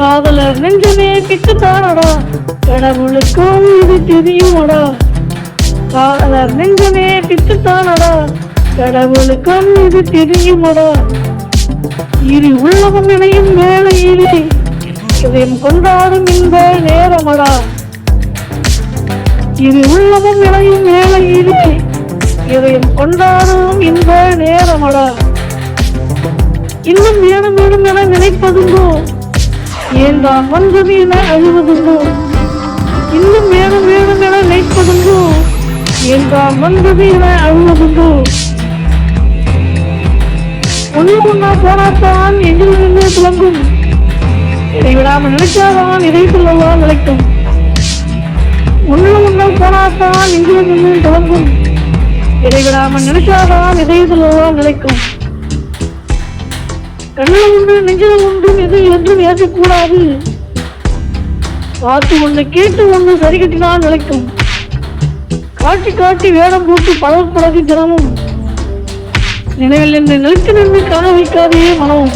காதலர் நெஞ்சமே பிச்சுத்தானடா, கடவுளுக்கும் இது தெரியுமடா. காதலர் நெஞ்சமே பிச்சுத்தானடா, கடவுளுக்கும் இது தெரியுமடா. இரு உள்ளவம் இணையும் வேளையிலே இதயம் கொண்டாடும் இந்த நேரமடா. இரு உள்ளவம் இணையும் வேளையிலே இதயம் கொண்டாடும் இந்த நேரமடா. இன்னும் வேணும் வேணும் என நினைப்பதுண்டோ, ஏன் தான் வந்தது என அழுவதுண்டோ. இன்னும் வேணும் வேணும் என நினைப்பதுண்டோ, ஏன் தான் வந்தது என அழுவதுண்டோ. ஒன்று ஒன்னா போனாத்தான் எங்கில் நின்று துளங்கும், இடைவிடாமல் நினைச்சாதான் இதயத்துள்ளதான் நிலைக்கும். ஒன்று ஒன்னா போனாத்தான் எங்கில் நின்று துளங்கும், இடைவிடாமல் நினைச்சாதான் இதயத்துள்ளதான் நிலைக்கும். கண்ணில் ஒன்று நெஞ்சில் ஒன்றும் எது என்றும் ஏற்கக்கூடாது. பார்த்து ஒன்று கேட்டு ஒன்று சரி கட்டினால் நிலைக்கும். காட்டி காட்டி வேடம் போட்டு பழகு தினமும் நினைவில் என்று நிலைத்து நின்று காண வைக்காதே மனமும்.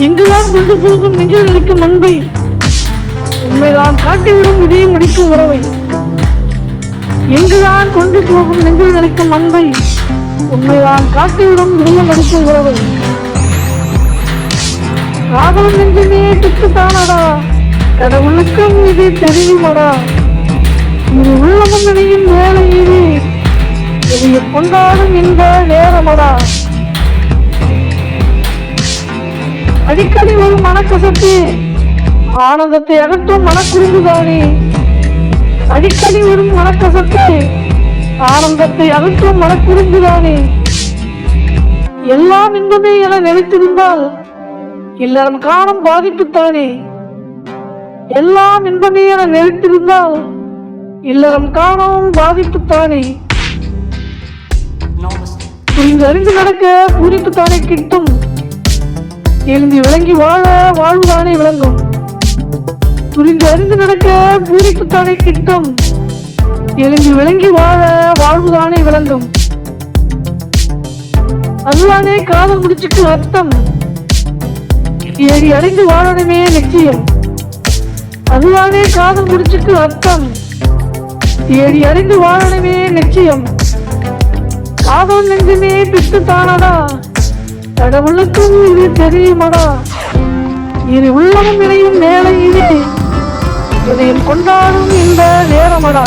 எங்குதான் கொண்டு போகும் நெஞ்சில் நிற்கும் அன்பை, உண்மைதான் காட்டிவிடும் இதையும் அடிக்கும் உறவை. எங்குதான் கொண்டு போகும் நெஞ்சில் நிற்கும் அன்பை, உண்மைதான் காட்டிவிடும் இதையும் அடிக்கும் உறவை. காதல் நெஞ்சமே பிச்சுத்தானடா, கடவுளுக்கும் இது தெரியுமடா. இது உள்ளமும் நினையும் வேளையிலே இதைய கொண்டாடும் இந்த நேரமடா. அடிக்கடி ஒரு மனக்கசப்பு ஆனந்தத்தை அகற்றும் மனக்குறும்புதானே. அடிக்கடி வரும் மனக்கசப்பு ஆனந்தத்தை அகற்றும் மனக்குறும்புதானே. எல்லாம் இன்பமே என நினைத்திருந்தால் எல்லாரும் காணும் பாதிப்புத்தானே. எல்லாம் இன்பமே என நினைத்திருந்தால் இல்லறம் காணும் பாதிப்புத்தானே. புரிந்து அறிந்து நடக்க பூரிப்புத்தானே கிட்டும், எழுந்து விளங்கி வாழ வாழ்வுதானே விளங்கும். புரிந்து அறிந்து நடக்க பூரிப்புத்தானே கிட்டும், எழுந்து விளங்கி வாழ வாழ்வுதானே விளங்கும். அதுதானே காதல் முடிச்சுக்கு அர்த்தம், ஏறி அடைந்து வாழணுமே நிச்சயம். அதுதானே காதல் முடிச்சுக்கு அர்த்தம், தேடி அறிந்து வாழணுமே நிச்சயம். காதல் நெஞ்சமே பிச்சுத்தானடா, கடவுளுக்கும் இது தெரியுமடா. இரு உள்ளமும் இணையும் வேளையிலே இதயம் கொண்டாடும் இந்த நேரமடா.